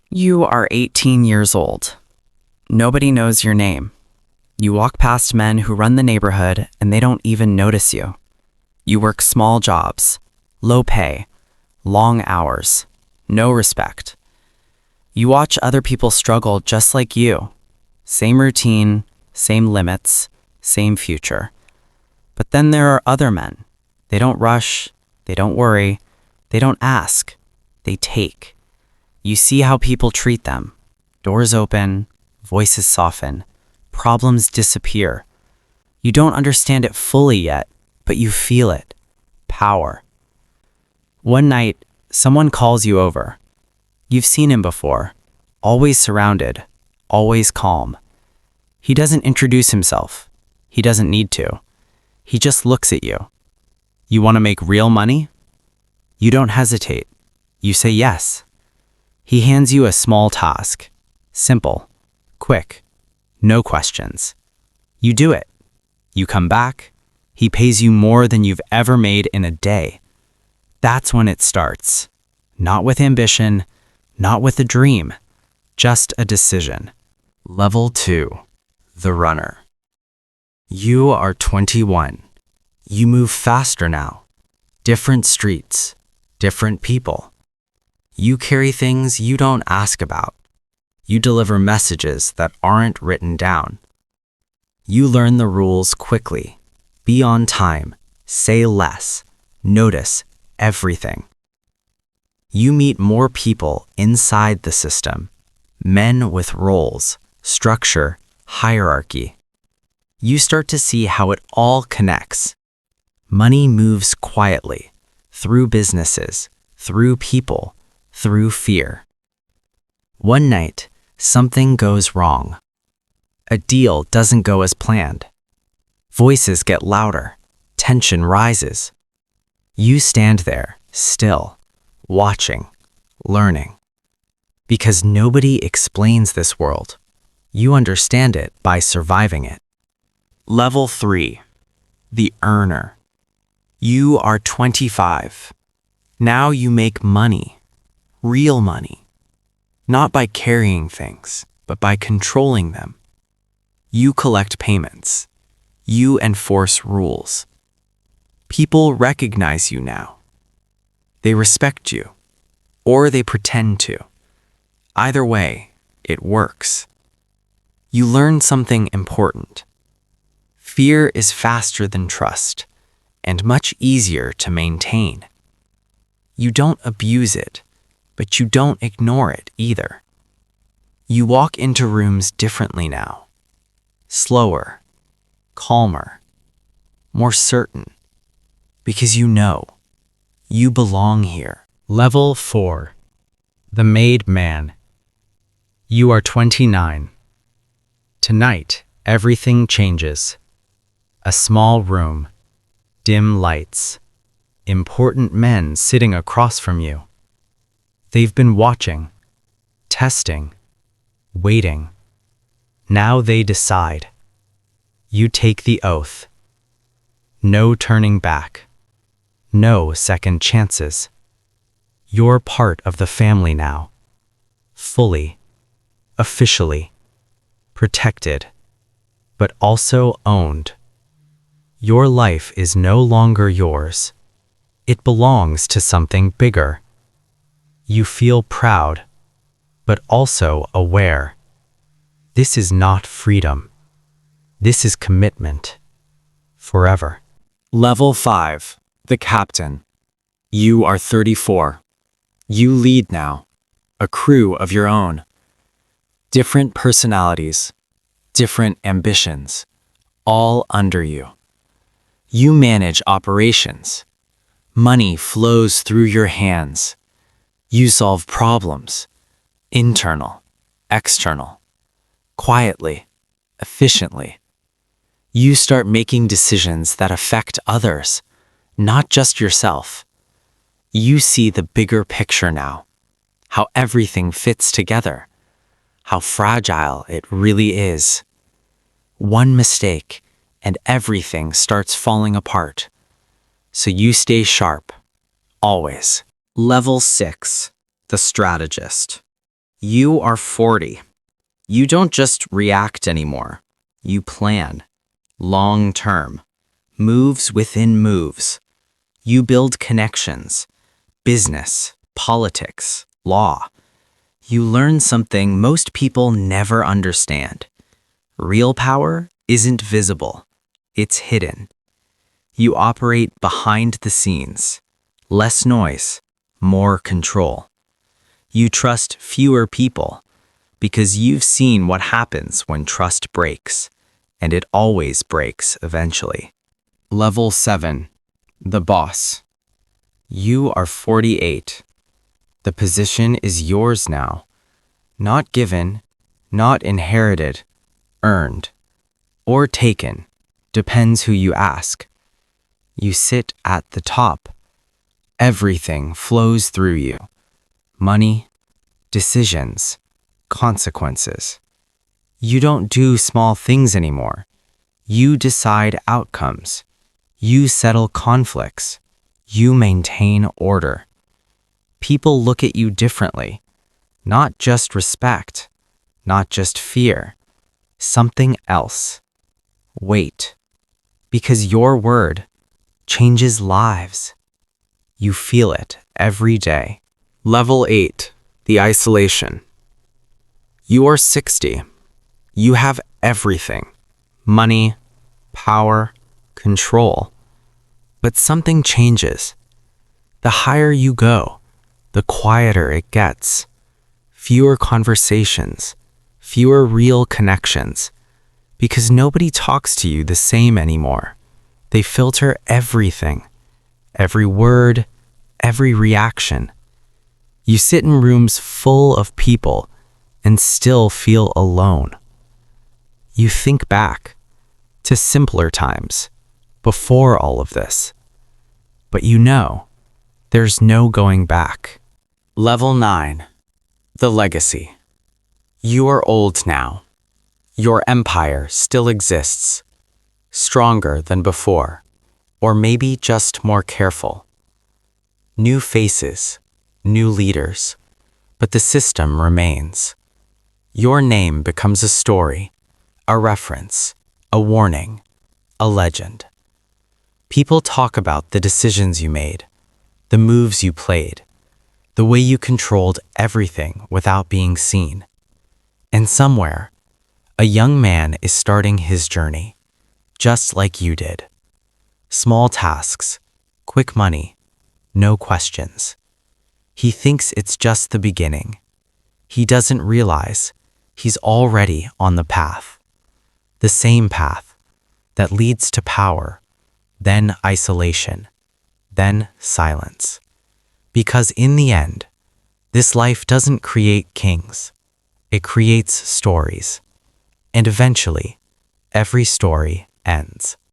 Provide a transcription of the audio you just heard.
You are 18 years old. Nobody knows your name. You walk past men who run the neighborhood and they don't even notice you. You work small jobs, low pay, long hours, no respect. You watch other people struggle just like you. Same routine, same limits, same future. But then there are other men. They don't rush, they don't worry, they don't ask, they take. You see how people treat them. Doors open, voices soften, problems disappear. You don't understand it fully yet, but you feel it. Power. One night, someone calls you over. You've seen him before, always surrounded, always calm. He doesn't introduce himself. He doesn't need to. He just looks at you. You want to make real money? You don't hesitate. You say yes. He hands you a small task. Simple, quick, no questions. You do it. You come back. He pays you more than you've ever made in a day. That's when it starts. Not with ambition, not with a dream, just a decision. Level 2. The runner. You are 21. You move faster now. Different streets, different people. You carry things you don't ask about. You deliver messages that aren't written down. You learn the rules quickly. Be on time. Say less. Notice everything. You meet more people inside the system. Men with roles, structure, hierarchy. You start to see how it all connects. Money moves quietly, through businesses, through people, through fear. One night, something goes wrong. A deal doesn't go as planned. Voices get louder. Tension rises. You stand there, still, watching, learning. Because nobody explains this world. You understand it by surviving it. Level 3. The earner. You are 25. Now you make money. Real money. Not by carrying things, but by controlling them. You collect payments. You enforce rules. People recognize you now. They respect you, or they pretend to. Either way, it works. You learn something important. Fear is faster than trust, and much easier to maintain. You don't abuse it, but you don't ignore it either. You walk into rooms differently now. Slower, calmer, more certain. Because you know, you belong here. Level 4. The Made Man. You are 29. Tonight, everything changes. A small room, dim lights, important men sitting across from you. They've been watching, testing, waiting. Now they decide. You take the oath. No turning back. No second chances. You're part of the family now. Fully, officially, protected, but also owned. Your life is no longer yours. It belongs to something bigger. You feel proud, but also aware. This is not freedom. This is commitment. Forever. Level 5. The Captain. You are 34. You lead now. A crew of your own. Different personalities. Different ambitions. All under you. You manage operations. Money flows through your hands. You solve problems. Internal, external. Quietly, efficiently. You start making decisions that affect others, not just yourself. You see the bigger picture now, how everything fits together, how fragile it really is. One mistake, and everything starts falling apart. So you stay sharp, always. Level 6. The Strategist. You are 40. You don't just react anymore. You plan. Long term. Moves within moves. You build connections. Business, politics, law. You learn something most people never understand. Real power isn't visible. It's hidden. You operate behind the scenes. Less noise, more control. You trust fewer people because you've seen what happens when trust breaks, and it always breaks eventually. Level 7. The boss. You are 48. The position is yours now. Not given, not inherited, earned, or taken, depends who you ask. You sit at the top. Everything flows through you. Money, decisions, consequences. You don't do small things anymore. You decide outcomes. You settle conflicts. You maintain order. People look at you differently. Not just respect, not just fear. Something else. Wait. Because your word changes lives. You feel it every day. Level 8. The isolation. You are 60. You have everything. Money, power, control. But something changes. The higher you go, the quieter it gets. Fewer conversations, fewer real connections. Because nobody talks to you the same anymore. They filter everything. Every word, every reaction. You sit in rooms full of people and still feel alone. You think back to simpler times, before all of this. But you know, there's no going back. Level 9. The legacy. You are old now. Your empire still exists, stronger than before, or maybe just more careful. New faces, new leaders, but the system remains. Your name becomes a story, a reference, a warning, a legend. People talk about the decisions you made, the moves you played, the way you controlled everything without being seen. And somewhere, a young man is starting his journey, just like you did. Small tasks, quick money, no questions. He thinks it's just the beginning. He doesn't realize he's already on the path. The same path that leads to power, then isolation, then silence. Because in the end, this life doesn't create kings. It creates stories. And eventually, every story ends.